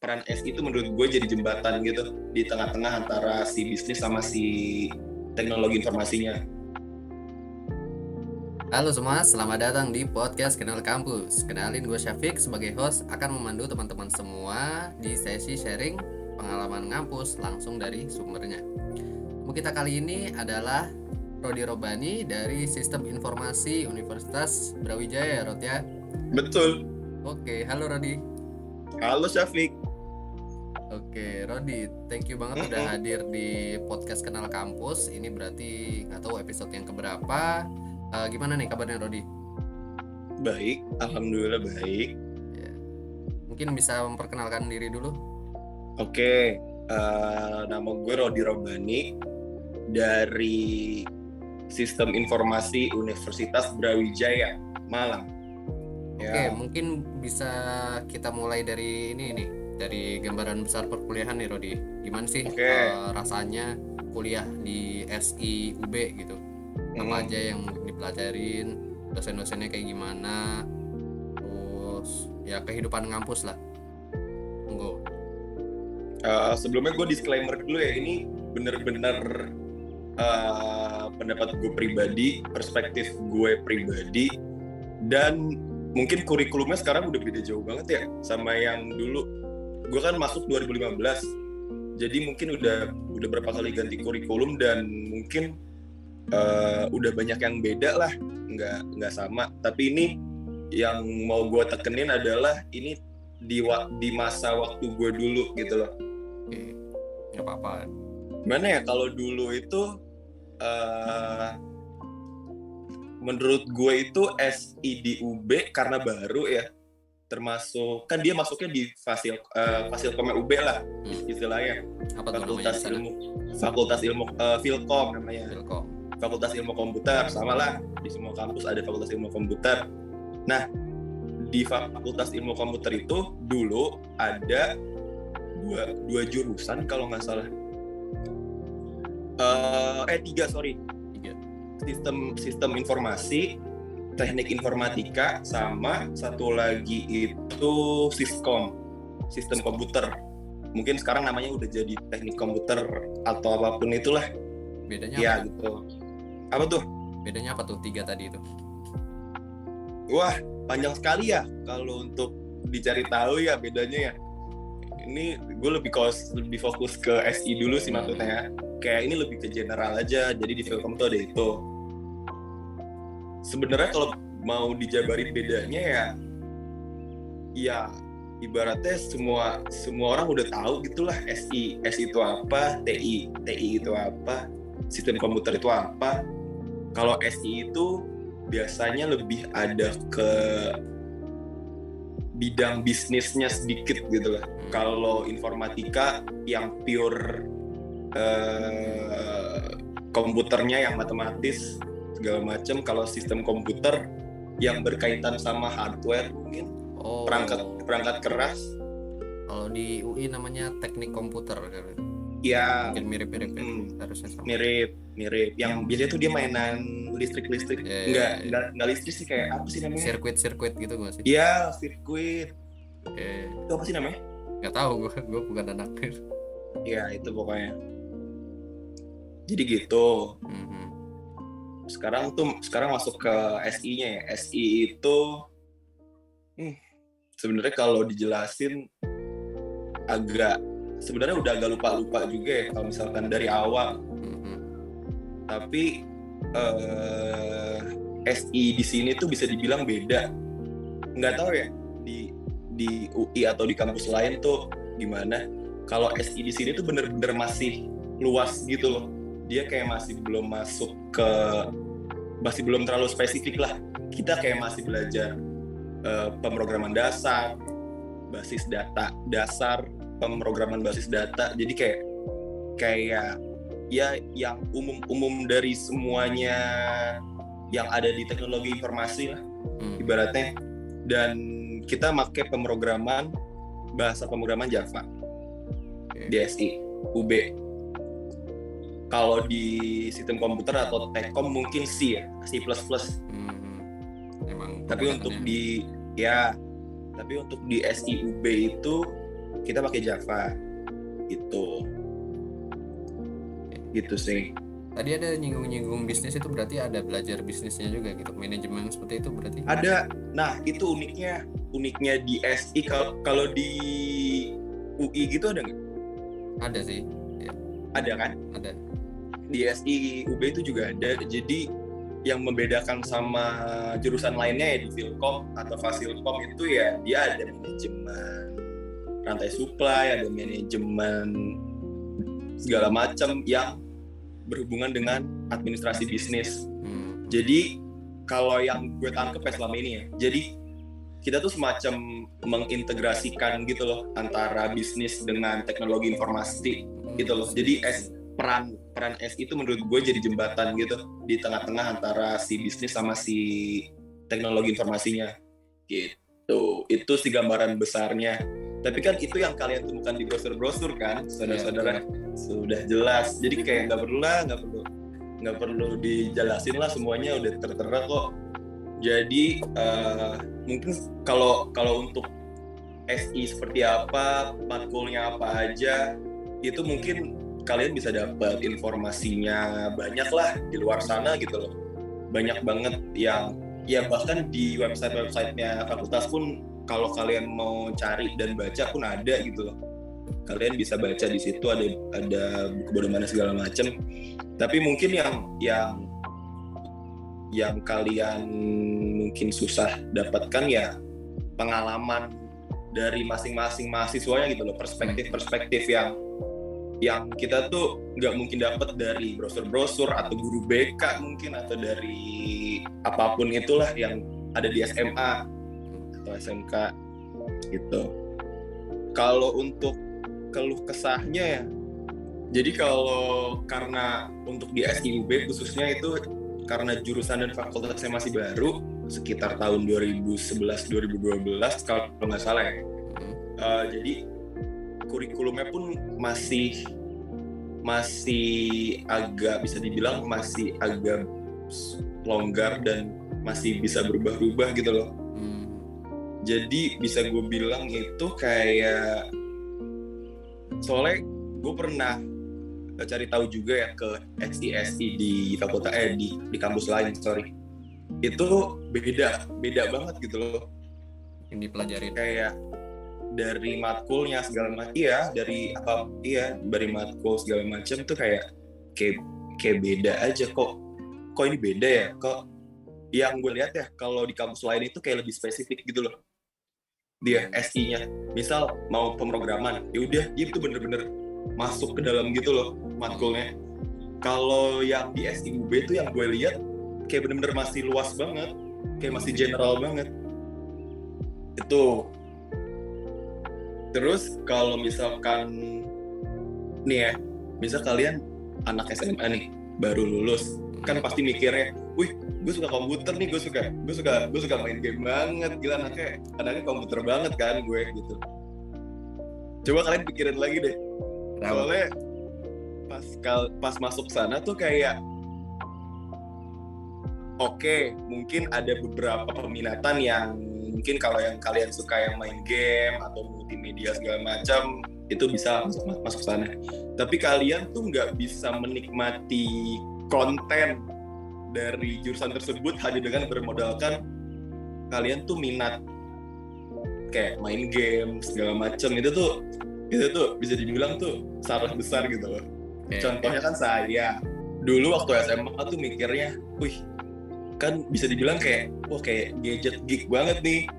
peran SI itu menurut gue jadi jembatan gitu di tengah-tengah antara si bisnis sama si teknologi informasinya. Halo semua, selamat datang di podcast Kenal Kampus. Kenalin, gue Syafiq sebagai host akan memandu teman-teman semua di sesi sharing pengalaman ngampus langsung dari sumbernya. Tamu kita kali ini adalah Rodi Robani dari Sistem Informasi Universitas Brawijaya, Rod ya? Betul. Oke, halo Rodi. Halo Syafiq. Oke, Rodi, thank you banget udah hadir di podcast Kenal Kampus. Ini berarti nggak tahu episode yang keberapa. Gimana nih kabarnya Rodi? Baik, alhamdulillah baik. Ya. Mungkin bisa memperkenalkan diri dulu. Oke, nama gue Rodi Robani dari Sistem Informasi Universitas Brawijaya, Malang. Oke, mungkin bisa kita mulai dari ini nih, dari gambaran besar perkuliahan nih Rodi. Gimana sih rasanya kuliah di SI UB gitu? Apa aja yang dipelajarin, dosen-dosennya kayak gimana, terus ya kehidupan ngampus lah. Monggo. Sebelumnya gue disclaimer dulu ya, ini bener-bener pendapat gue pribadi, perspektif gue pribadi, dan mungkin kurikulumnya sekarang udah beda jauh banget ya sama yang dulu. Gue kan masuk 2015, jadi mungkin udah berapa kali ganti kurikulum dan mungkin udah banyak yang beda lah, nggak sama. Tapi ini yang mau gue tekenin adalah ini di masa waktu gue dulu gitu loh. Oke, nggak apa-apa. Gimana ya, kalau dulu itu menurut gue itu SI di UB karena baru ya, termasuk kan dia masuknya di Fasilkom UB lah istilahnya. Apa Fakultas Ilmu Filkom namanya. Filkom. Fakultas Ilmu Komputer, sama lah di semua kampus ada Fakultas Ilmu Komputer. Nah, di Fakultas Ilmu Komputer itu dulu ada dua jurusan kalau nggak salah. Tiga. Sistem informasi, teknik informatika, sama satu lagi itu Siskom, sistem komputer. Mungkin sekarang namanya udah jadi teknik komputer atau apapun itulah. Bedanya ya apa? Gitu. Apa tuh? Bedanya apa tuh tiga tadi itu? Wah, panjang sekali ya kalau untuk dicari tahu ya bedanya ya. Ini gue lebih fokus ke SI dulu sih maksudnya. Kayak ini lebih ke general aja. Jadi di Filkom tuh ada itu. Sebenarnya kalau mau dijabarin bedanya ya ibaratnya semua orang udah tahu gitulah. SI itu apa, TI itu apa, sistem komputer itu apa. Kalau SI itu biasanya lebih ada ke bidang bisnisnya sedikit gitu lah. Kalau informatika yang pure komputernya yang matematis segala macam. Kalau sistem komputer yang berkaitan sama hardware mungkin, perangkat keras. Kalau di UI namanya teknik komputer ya, mungkin mirip-mirip harusnya sama. Mirip. Yang biasanya tuh dia mainan listrik. Enggak listrik sih, kayak apa sih namanya? Sirkuit gitu gak sih? Iya, sirkuit. Itu apa sih namanya? Gak tahu, gue bukan anak. Ya itu pokoknya. Jadi gitu. Sekarang masuk ke SI-nya ya. SI itu sebenarnya kalau dijelasin sebenarnya udah agak lupa juga ya kalau misalkan dari awal. Tapi SI di sini tuh bisa dibilang beda. Nggak tahu ya di UI atau di kampus lain tuh gimana. Kalau SI di sini tuh bener-bener masih luas gitu loh. Dia kayak masih belum terlalu spesifik lah. Kita kayak masih belajar pemrograman dasar, basis data dasar, pemrograman basis data. Jadi kayak ya yang umum dari semuanya yang ada di teknologi informasi lah ibaratnya. Dan kita pakai bahasa pemrograman Java di SI UB. Kalau di sistem komputer atau Tekkom mungkin C ya, C++. Emang tapi untuk di SI UB itu kita pakai Java gitu sih. Tadi ada nyinggung bisnis, itu berarti ada belajar bisnisnya juga gitu, manajemen seperti itu berarti? Ada. Nah itu uniknya di SI. Kalau di UI gitu ada nggak? Ada sih ya. Ada kan? Ada. Di SI UB itu juga ada. Jadi yang membedakan sama jurusan lainnya ya di Filkom atau Fasilkom itu ya dia ada manajemen rantai supply, ada manajemen segala macam yang berhubungan dengan administrasi bisnis. Jadi kalau yang gue tangkep ya selama ini ya, jadi kita tuh semacam mengintegrasikan gitu loh antara bisnis dengan teknologi informasi gitu loh. Jadi peran SI itu menurut gue jadi jembatan gitu di tengah-tengah antara si bisnis sama si teknologi informasinya gitu. Itu sih gambaran besarnya. Tapi kan itu yang kalian temukan di brosur-brosur kan, saudara-saudara. Sudah jelas. Jadi kayak nggak perlu dijelasin lah, semuanya udah tertera kok. Jadi mungkin kalau untuk SI seperti apa, matkulnya apa aja, itu mungkin kalian bisa dapat informasinya banyak lah di luar sana gitu loh. Banyak banget yang ya bahkan di website-websitenya fakultas pun kalau kalian mau cari dan baca pun ada gitu loh. Kalian bisa baca di situ, ada buku bagaimana segala macam. Tapi mungkin yang kalian mungkin susah dapatkan ya pengalaman dari masing-masing mahasiswanya gitu loh, perspektif yang kita tuh nggak mungkin dapat dari brosur-brosur atau guru BK mungkin, atau dari apapun itulah yang ada di SMA atau SMK gitu. Kalau untuk keluh kesahnya ya, jadi kalau karena untuk di SIUB khususnya itu karena jurusan dan fakultasnya masih baru, sekitar tahun 2011-2012 kalau nggak salah ya. Jadi kurikulumnya pun masih agak bisa dibilang masih agak longgar dan masih bisa berubah-ubah gitu loh. Jadi bisa gue bilang itu kayak, soalnya gue pernah cari tahu juga ya ke SI di fakultas di kampus lain, itu beda banget gitu loh yang dipelajarin, kayak dari matkulnya segala macam, dari matkul segala macam tuh kayak beda aja. Kok ini beda ya, kok yang gue lihat ya kalau di kampus lain itu kayak lebih spesifik gitu loh dia SI-nya. Misal mau pemrograman, ya udah dia itu bener-bener masuk ke dalam gitu loh matkulnya. Kalau yang di SIUB itu yang gue lihat kayak bener-bener masih luas banget, kayak masih general banget itu. Terus kalau misalkan nih ya, misal kalian anak SMA nih baru lulus, kan pasti mikirnya, wih, gue suka komputer nih, gue suka main game banget, gila anaknya komputer banget kan gue gitu. Coba kalian pikirin lagi deh, soalnya pas masuk sana tuh kayak oke, mungkin ada beberapa peminatan yang mungkin kalau yang kalian suka yang main game atau multimedia segala macam itu bisa masuk sana. Tapi kalian tuh nggak bisa menikmati konten dari jurusan tersebut hanya dengan bermodalkan kalian tuh minat kayak main game segala macam. Itu tuh bisa dibilang tuh salah besar gitu loh. Contohnya kan saya dulu waktu SMA tuh mikirnya, wih, kan bisa dibilang kayak gadget geek banget nih.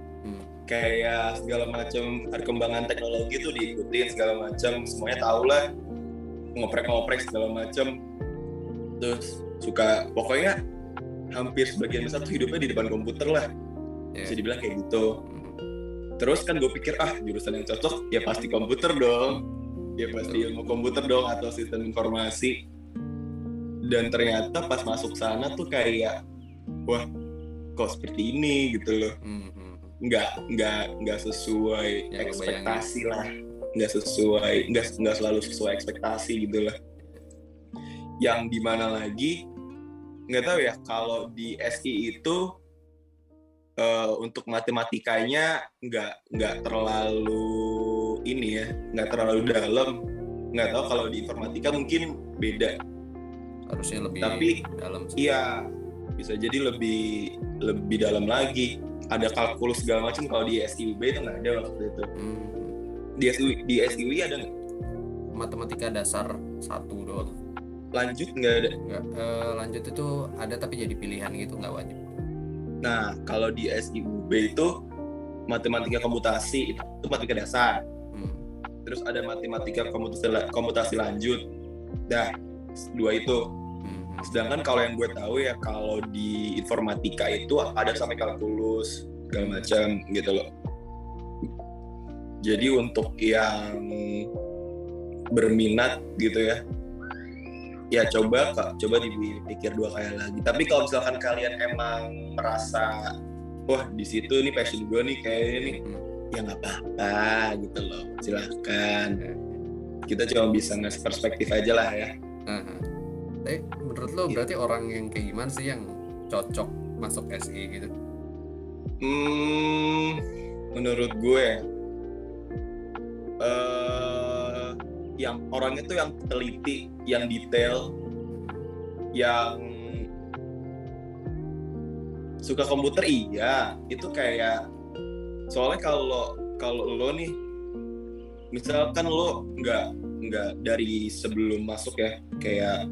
Kayak segala macam perkembangan teknologi tuh diikutin segala macam, semuanya tahu lah, ngoprek segala macam. Terus suka, pokoknya hampir sebagian besar tuh hidupnya di depan komputer lah, bisa dibilang kayak gitu. Terus kan gue pikir jurusan yang cocok ya pasti komputer dong, ya pasti ilmu komputer dong atau sistem informasi. Dan ternyata pas masuk sana tuh kayak, wah, kok seperti ini gitu loh. Nggak sesuai ekspektasi lah, nggak selalu sesuai ekspektasi gitu lah. Yang dimana lagi nggak tahu ya, kalau di SI itu untuk matematikanya nggak terlalu ini ya, nggak terlalu dalam. Nggak tahu kalau di informatika mungkin beda. Harusnya lebih Tapi dalam sih. iya, bisa jadi lebih dalam lagi. Ada kalkulus segala macam, kalau di SIUB itu nggak ada waktu itu. Di SIUI ada nggak? Matematika dasar 1 doang. Lanjut nggak ada? Nggak, lanjut itu ada tapi jadi pilihan gitu, nggak wajib. Nah, kalau di SIUB itu matematika komputasi itu matematika dasar. Terus ada matematika komputasi lanjut. Dah, 2 itu. Sedangkan kalau yang gue tahu ya, kalau di informatika itu ada sampai kalkulus segala macam gitu loh. Jadi untuk yang berminat gitu ya coba dipikir 2 kali lagi. Tapi kalau misalkan kalian emang merasa wah di situ nih passion gue nih kayaknya nih, ya nggak apa-apa gitu loh, silahkan. Kita cuma bisa ngasih perspektif aja lah ya. Tapi menurut lo berarti orang yang kayak gimana sih yang cocok masuk SI gitu? Menurut gue yang orangnya tuh yang teliti, yang detail, yang suka komputer. Iya, itu kayak soalnya kalau lo nih misalkan lo nggak dari sebelum masuk ya, kayak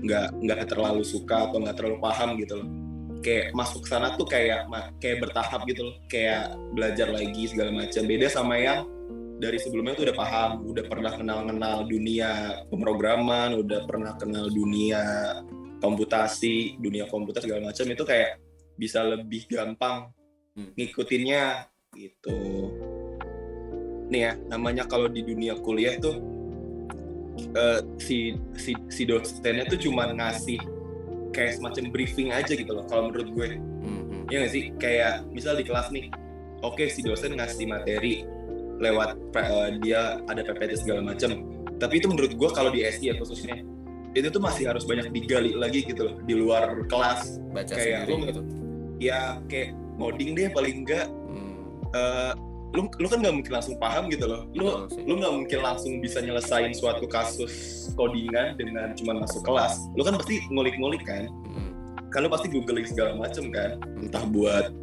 nggak terlalu suka atau nggak terlalu paham gitu loh, kayak masuk sana tuh kayak bertahap gitu loh, kayak belajar lagi segala macam. Beda sama yang dari sebelumnya tuh udah paham, udah pernah kenal dunia pemrograman, udah pernah kenal dunia komputasi, dunia komputer segala macam. Itu kayak bisa lebih gampang ngikutinnya gitu. Nih ya, namanya kalau di dunia kuliah tuh si dosennya tuh cuma ngasih kayak semacam briefing aja gitu loh kalau menurut gue. Iya nggak sih? Kayak misal di kelas nih, oke, si dosen ngasih materi lewat dia ada PPT segala macam. Tapi itu menurut gue kalau di SI ya khususnya, itu tuh masih harus banyak digali lagi gitu loh di luar kelas. Baca kayak sendiri gitu. Ya kayak ngoding deh paling enggak. Lu kan nggak mungkin langsung paham gitu loh. Lu nggak mungkin langsung bisa nyelesain suatu kasus codingan dengan cuma masuk kelas. Lu kan pasti ngulik-ngulik kan. Kan lu pasti googling segala macam kan. Entah buat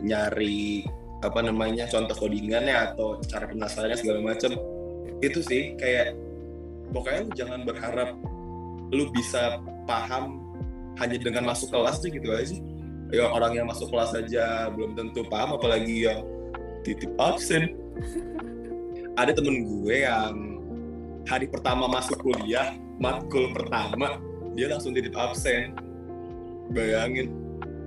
nyari contoh codingannya atau cara penyelesaiannya segala macam. Itu sih kayak pokoknya lu jangan berharap lu bisa paham hanya dengan masuk kelas tuh gitu aja. Ya orang yang masuk kelas aja belum tentu paham, apalagi yang titip absen. Ada temen gue yang hari pertama masuk kuliah, matkul pertama, dia langsung titip absen. Bayangin,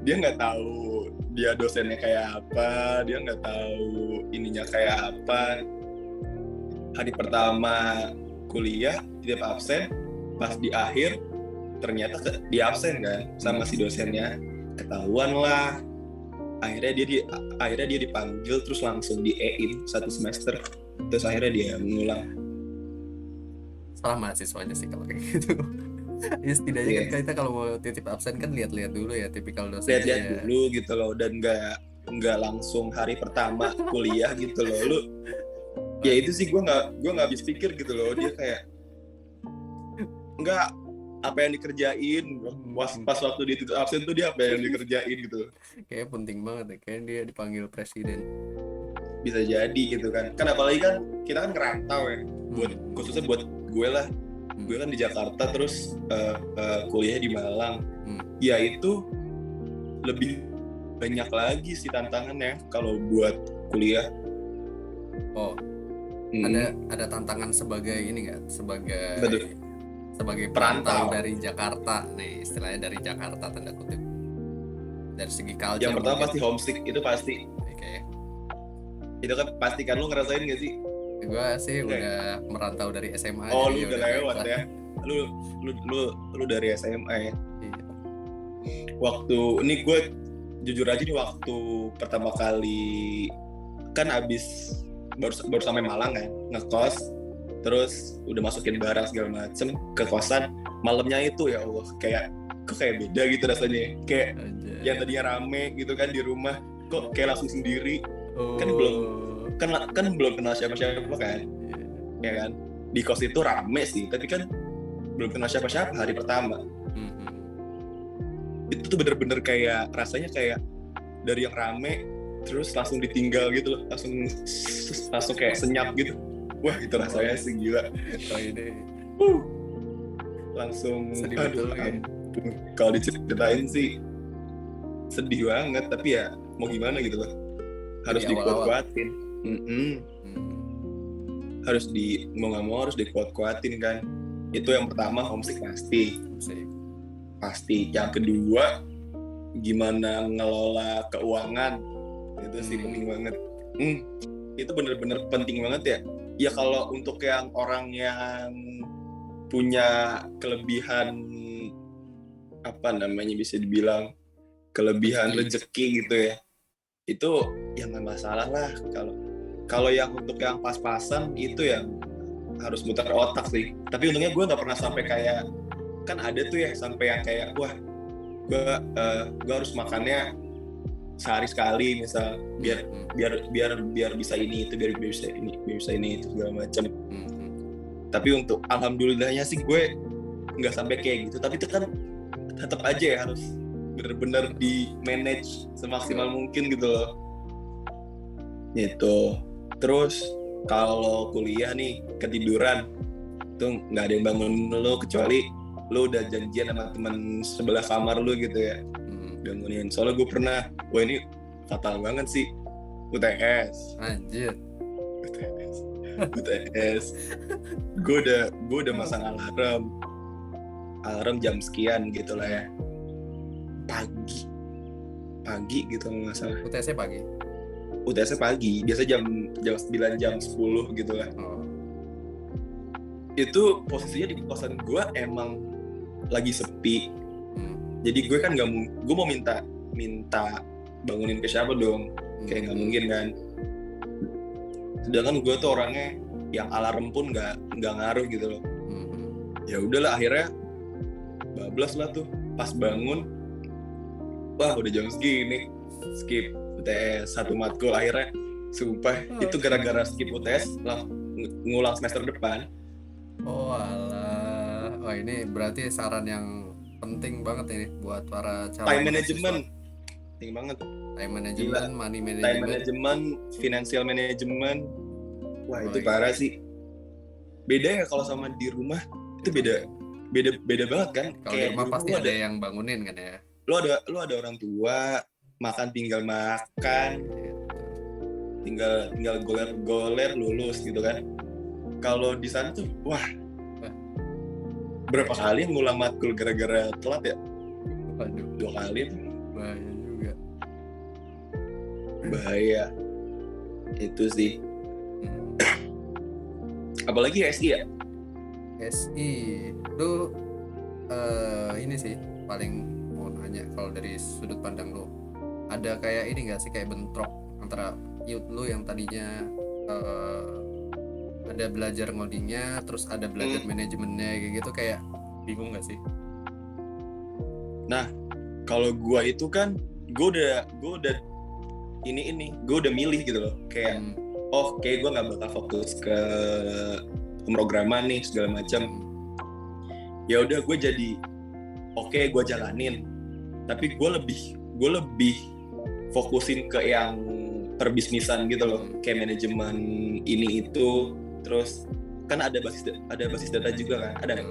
dia nggak tahu dia dosennya kayak apa, dia nggak tahu ininya kayak apa. Hari pertama kuliah titip absen, pas di akhir ternyata di absen kan sama si dosennya, ketahuan lah. Akhirnya dia dipanggil, terus langsung di E-in 1 semester, terus akhirnya dia mengulang. Salah mahasiswanya sih kalau kayak gitu. Ya setidaknya kan kita kalau mau titip absen kan lihat-lihat dulu ya tipikal dosennya. Lihat dulu gitu loh, dan nggak langsung hari pertama kuliah gitu loh. Lu ya itu sih gue nggak habis pikir gitu loh. Dia kayak nggak apa yang dikerjain pas waktu dia titip absen tuh, dia apa yang dikerjain gitu. Kayak penting banget ya, kayak dia dipanggil presiden. Bisa jadi gitu kan apalagi kan kita kan ngerantau ya, khususnya buat gue lah. Gue kan di Jakarta, terus kuliah di Malang. Ya itu lebih banyak lagi sih tantangannya kalau buat kuliah. Ada tantangan sebagai ini nggak, sebagai perantau dari Jakarta nih, istilahnya dari Jakarta tanda kutip, dari segi culture. Yang pertama pasti homesick, itu pasti. Itu kan pasti kan, lu ngerasain gak sih? Gue sih udah merantau dari SMA. Oh, lu udah lewat ya. Lu dari SMA ya. Iya. Waktu ini gue jujur aja nih, waktu pertama kali kan abis baru sampai Malang kan, ngekos, terus udah masukin barang segala macem ke kosan. Malamnya itu ya Allah, kok kayak beda gitu rasanya. Kayak yang tadinya rame gitu kan di rumah, kok kayak langsung sendiri. Kan kan belum kenal siapa-siapa kan, ya kan. Di kos itu rame sih, tapi kan belum kenal siapa-siapa hari pertama. Itu tuh bener-bener kayak rasanya kayak dari yang rame terus langsung ditinggal gitu loh, langsung kayak senyap gitu. Wah itu rasanya sih gila. Oh ini Langsung sedih betul kan. Kalau diceritain sih sedih banget, tapi ya mau gimana gitu loh, harus dikuat-kuatin. Harus mau nggak mau harus dikuat-kuatin kan. Itu yang pertama, homesick pasti. Yang kedua, gimana ngelola keuangan, itu sih penting banget. Itu bener-bener penting banget ya. Ya kalau untuk yang orang yang punya kelebihan bisa dibilang kelebihan rezeki gitu ya, itu yang nggak masalah lah. Kalau yang untuk yang pas-pasan itu yang harus muter otak sih. Tapi untungnya gue nggak pernah sampai kayak, kan ada tuh ya sampai yang kayak wah gue harus makannya sehari sekali misal biar bisa ini itu, biar bisa ini itu segala macam. Tapi untuk alhamdulillahnya sih gue nggak sampai kayak gitu. Tapi itu kan tetap aja ya harus benar-benar di manage semaksimal mungkin gitu loh. Gitu. Terus kalau kuliah nih ketiduran tuh nggak ada yang bangun lo, kecuali lo udah janjian sama teman sebelah kamar lo gitu ya, bangunin. Soalnya gue pernah, wah ini fatal banget sih, UTS. Anjir. UTS. Gue udah masang alarm jam sekian gitu lah ya. Pagi gitu nggak salah. UTS-nya pagi. UTS-nya pagi, biasa jam 9 jam 10 gitu lah. Itu posisinya di kosan gue emang lagi sepi. Jadi gue kan gue mau minta bangunin ke siapa dong, kayak nggak mungkin kan. Sedangkan gue tuh orangnya yang alarm pun nggak ngaruh gitu loh. Ya udahlah, akhirnya bablas lah tuh pas bangun, wah udah jam segini, skip UTS satu matkul. Akhirnya sumpah itu gara-gara skip UTS lah ngulang semester depan. Oh alah, wah ini berarti saran yang penting banget ini buat para calon time management penting banget. Time management, money management, time management, financial management. Wah itu parah sih. Beda ya kalau sama di rumah, itu beda banget kan. Kalau di rumah pasti ada yang bangunin kan ya. Lu ada orang tua, makan tinggal makan, tinggal goler lulus gitu kan. Kalau di sana tuh wah berapa kali ngulang matkul gara-gara telat ya? Waduh. 2 kali tuh. Bahaya juga. Bahaya. Itu sih. Apalagi SI ya? SI lu ini sih paling mau nanya, kalau dari sudut pandang lu ada kayak ini nggak sih, kayak bentrok antara youth lu yang tadinya ada belajar ngodingnya terus ada belajar manajemennya kayak gitu, kayak bingung nggak sih? Nah kalau gua itu kan gue udah milih gitu loh, kayak kayak gue nggak bakal fokus ke pemrograman nih segala macam. Ya udah gue jadi gue jalanin, tapi gue lebih fokusin ke yang perbisnisan gitu loh, kayak manajemen ini itu. Terus kan ada basis data juga kan,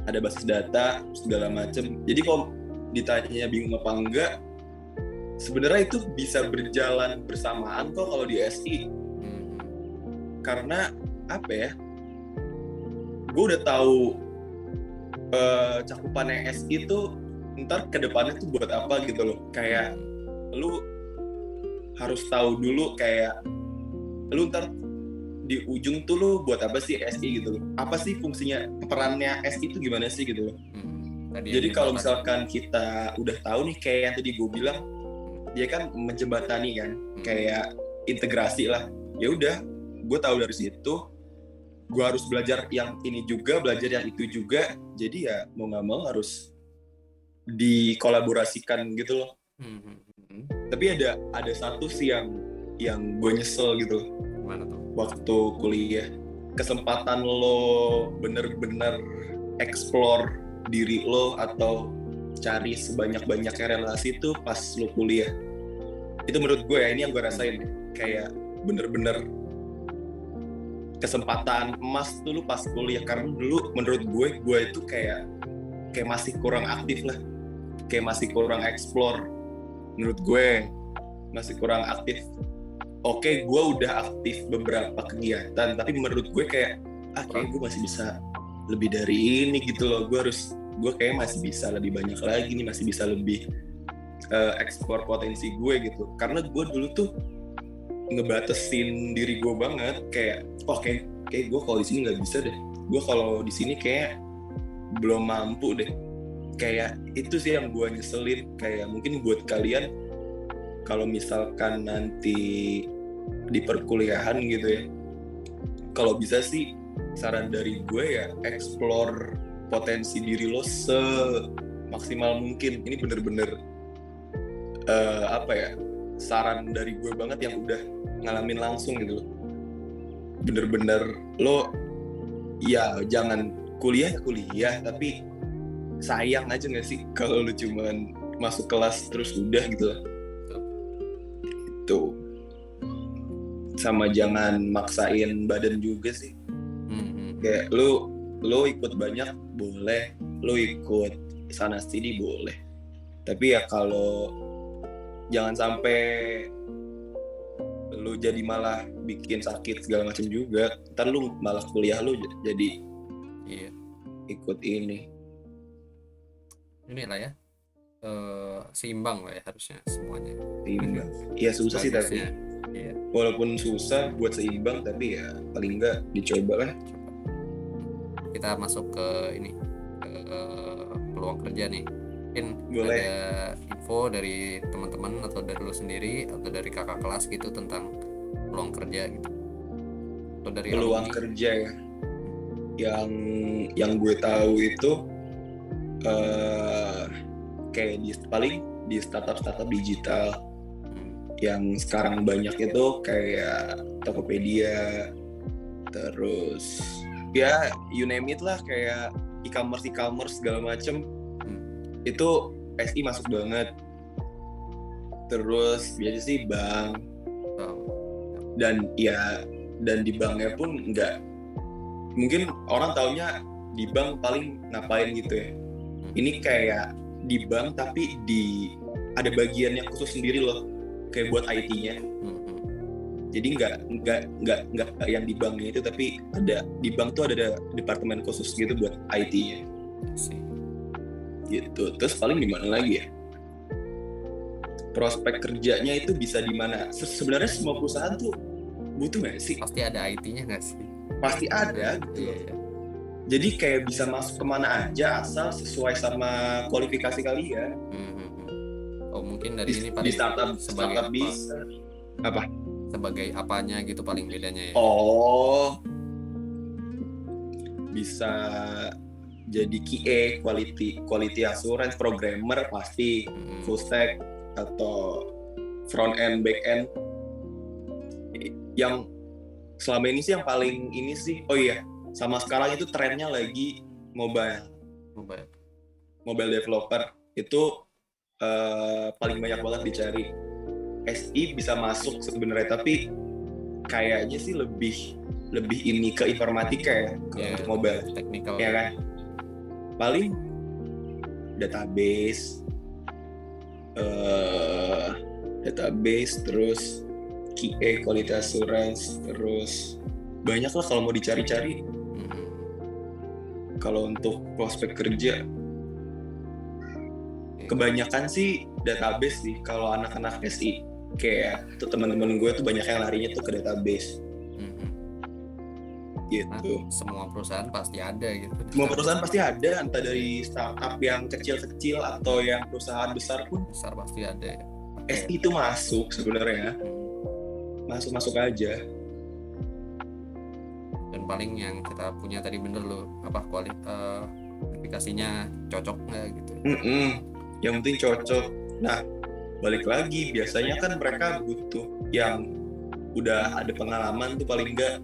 ada basis data segala macam. Jadi kalau ditanya bingung apa enggak, sebenarnya itu bisa berjalan bersamaan kok kalau di SI. Karena apa ya, gue udah tahu cakupannya SI itu ntar kedepannya tuh buat apa gitu loh. Kayak lu harus tahu dulu kayak lu ntar di ujung tuh lu buat apa sih SI gitu loh, apa sih fungsinya, perannya SI itu gimana sih gitu loh. Jadi kalau misalkan kita udah tahu nih, kayak yang tadi gue bilang, dia kan menjembatani kan, kayak integrasi lah. Ya udah, gue tahu dari situ, gue harus belajar yang ini juga, belajar yang itu juga. Jadi ya mau nggak mau harus dikolaborasikan gitu loh. Tapi ada satu sih yang yang gue nyesel gitu Gimana tuh? waktu kuliah. Kesempatan lo bener-bener explore diri lo atau cari sebanyak-banyaknya relasi itu pas lo kuliah. Itu menurut gue ya, ini yang gue rasain kayak bener-bener kesempatan emas tuh lu pas kuliah. Karena dulu menurut gue itu kayak masih kurang aktif lah, kayak masih kurang explore. Menurut gue masih kurang aktif. Oke, gue udah aktif beberapa kegiatan, tapi menurut gue kayak kayak gue masih bisa lebih dari ini gitu loh. Gue kayak masih bisa lebih banyak lagi nih, masih bisa lebih explore potensi gue gitu. Karena gue dulu tuh ngebatasin diri gue banget, kayak kayak gue kalau di sini nggak bisa deh, gue kalau di sini kayak belum mampu deh. Kayak itu sih yang gue nyeselin. Kayak mungkin buat kalian kalau misalkan nanti di perkuliahan gitu ya, kalau bisa sih saran dari gue ya explore potensi diri lo semaksimal mungkin. Ini bener-bener saran dari gue banget yang udah ngalamin langsung gitu loh. Bener-bener lo ya jangan kuliah tapi sayang aja gak sih kalau lo cuman masuk kelas terus udah gitu lah. Itu sama jangan maksain badan juga sih. Kayak lo ikut banyak boleh, lo ikut sana sini boleh, tapi ya kalau jangan sampai lu jadi malah bikin sakit segala macam juga. Ntar lu malah kuliah lu jadi ikut inilah ya, seimbang lah ya harusnya semuanya. Seimbang. Ya susah sih tapi walaupun susah buat seimbang, tapi ya paling enggak dicoba lah. Kita masuk ke ini, ke peluang kerja nih. Mungkin boleh ada info dari teman-teman atau dari lu sendiri atau dari kakak kelas gitu tentang peluang kerja gitu, atau dari peluang kerja ya. Yang gue tahu itu kayak paling di startup digital yang sekarang banyak itu kayak Tokopedia, terus ya you name it lah, kayak e-commerce segala macem. Itu SI masuk banget. Terus biasa sih bank. Dan di banknya pun enggak, mungkin orang taunya di bank paling ngapain gitu ya. Ini kayak di bank tapi ada bagiannya khusus sendiri loh, kayak buat IT-nya. Jadi enggak yang di banknya itu, tapi ada di bank tuh ada departemen khusus gitu buat IT-nya. Gitu. Terus paling di mana lagi ya? Prospek kerjanya itu bisa di mana? Sebenarnya semua perusahaan tuh butuh nggak sih? Pasti ada IT-nya nggak sih? Pasti ada gitu. Iya. Jadi kayak bisa masuk kemana aja asal sesuai sama kualifikasi kalian. Oh mungkin dari ini paling di startup bisa apa? Sebagai apanya gitu paling bedanya ya? Oh, bisa jadi QA, quality assurance, programmer pasti, full stack atau front end, back end. Yang selama ini sih yang paling ini sih, oh iya, sama sekarang itu trennya lagi mobile developer itu paling banyak banget dicari. SI bisa masuk sebenarnya, tapi kayaknya sih lebih ini ke informatika ya, untuk mobile, teknikal ya kan. Paling database terus QA, quality assurance, terus banyak lah kalau mau dicari-cari. Kalau untuk prospek kerja kebanyakan sih database sih. Kalau anak-anak SI kayak tuh teman-teman gue tuh banyak yang larinya tuh ke database. Gitu. Nah, semua perusahaan pasti ada gitu. Semua perusahaan pasti ada, entah dari startup yang kecil-kecil atau yang perusahaan besar pun pasti ada ya. SI itu masuk sebenarnya. Masuk aja. Dan paling yang kita punya tadi bener loh, kualifikasinya cocok nggak gitu. Yang penting cocok. Nah, balik lagi biasanya kan mereka butuh yang udah ada pengalaman tuh paling enggak.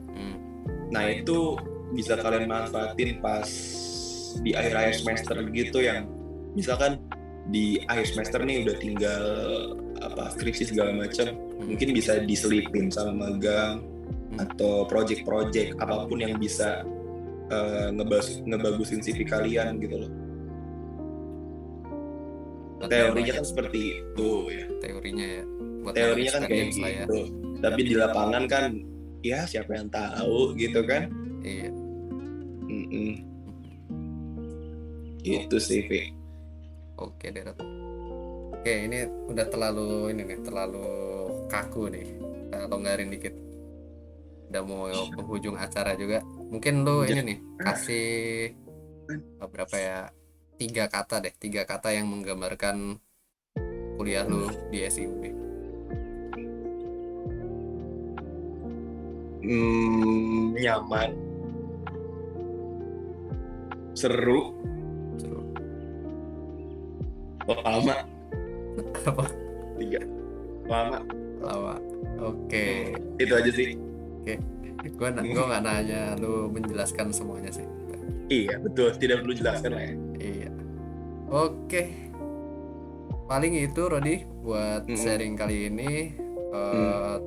Nah itu bisa kalian manfaatin pas di akhir-akhir semester gitu, yang misalkan di akhir semester nih udah tinggal skripsi segala macam, mungkin bisa diselipin sama magang atau project-project apapun yang bisa ngebagusin CV kalian gitu loh. Teorinya kan seperti itu ya. Teorinya ya. Buat teorinya kan kayak gitu. Ya. Tapi di lapangan kan ya siapa yang tahu gitu kan. Iya. Itu sih, Vi. Oke, Deret. Oke, ini udah terlalu kaku nih. Kita longgarin dikit. Udah mau penghujung acara juga. Mungkin lu ini nih kasih berapa ya? 3 kata yang menggambarkan kuliah lu di SIUB. Nyaman, seru, lama. Apa? 3. Lama. Oke. Itu aja sih. Oke. Gua nggak nanya, lu menjelaskan semuanya sih. Iya betul, tidak perlu jelaskan lah ya. Iya. Oke. Paling itu Rodi buat sharing kali ini.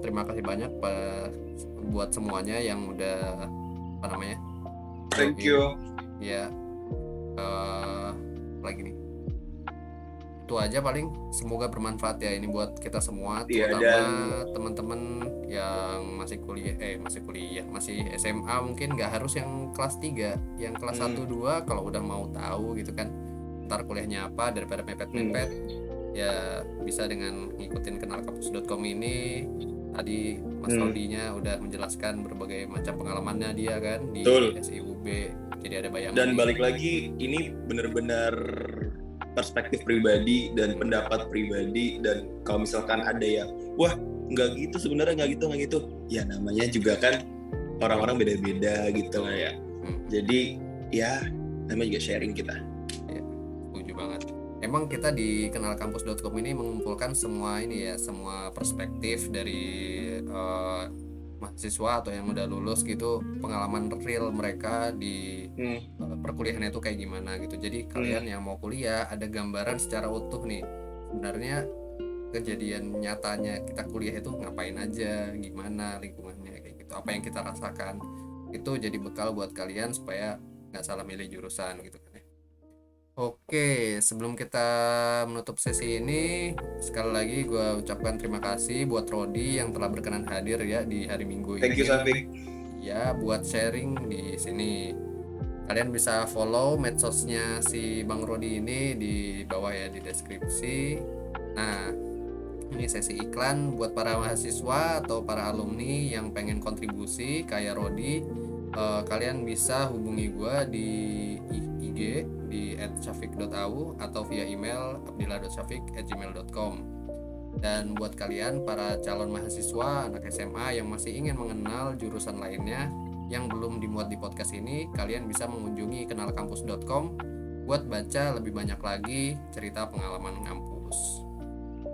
Terima kasih banyak buat semuanya yang udah Thank you. Ya. Lagi nih. Itu aja paling, semoga bermanfaat ya ini buat kita semua, terutama teman-teman yang masih SMA, mungkin nggak harus yang kelas 3, yang kelas 1, 2 kalau udah mau tahu gitu kan ntar kuliahnya apa daripada mepet-mepet ya bisa dengan ngikutin kenalkampus.com ini. Tadi Mas Rodinya udah menjelaskan berbagai macam pengalamannya dia kan di SIUB, jadi ada bayangan. Dan balik lagi, ini benar-benar perspektif pribadi dan pendapat pribadi, dan kalau misalkan ada yang wah nggak gitu sebenarnya, nggak gitu ya, namanya juga kan orang-orang beda-beda gitu lah ya. Jadi ya namanya juga sharing kita ya. Setuju banget. Emang kita di kenalkampus.com ini mengumpulkan semua semua perspektif dari mahasiswa atau yang udah lulus gitu, pengalaman real mereka di perkuliahan itu kayak gimana gitu. Jadi kalian yang mau kuliah ada gambaran secara utuh nih, sebenarnya kejadian nyatanya kita kuliah itu ngapain aja, gimana lingkungannya kayak gitu, apa yang kita rasakan, itu jadi bekal buat kalian supaya nggak salah milih jurusan gitu kan ya. Oke, sebelum kita menutup sesi ini, sekali lagi gue ucapkan terima kasih buat Rodi yang telah berkenan hadir ya di hari Minggu ini. Thank you, Safik. Ya, buat sharing di sini. Kalian bisa follow medsosnya si Bang Rodi ini di bawah ya, di deskripsi. Nah, ini sesi iklan buat para mahasiswa atau para alumni yang pengen kontribusi kayak Rodi. Kalian bisa hubungi gue di IG di @syafiq.au atau via email abdillah.syafiq@gmail.com. Dan buat kalian para calon mahasiswa anak SMA yang masih ingin mengenal jurusan lainnya yang belum dimuat di podcast ini, kalian bisa mengunjungi kenalkampus.com buat baca lebih banyak lagi cerita pengalaman ngampus.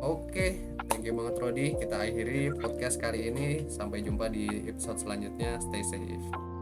Oke, thank you banget Rodi. Kita akhiri podcast kali ini. Sampai jumpa di episode selanjutnya. Stay safe.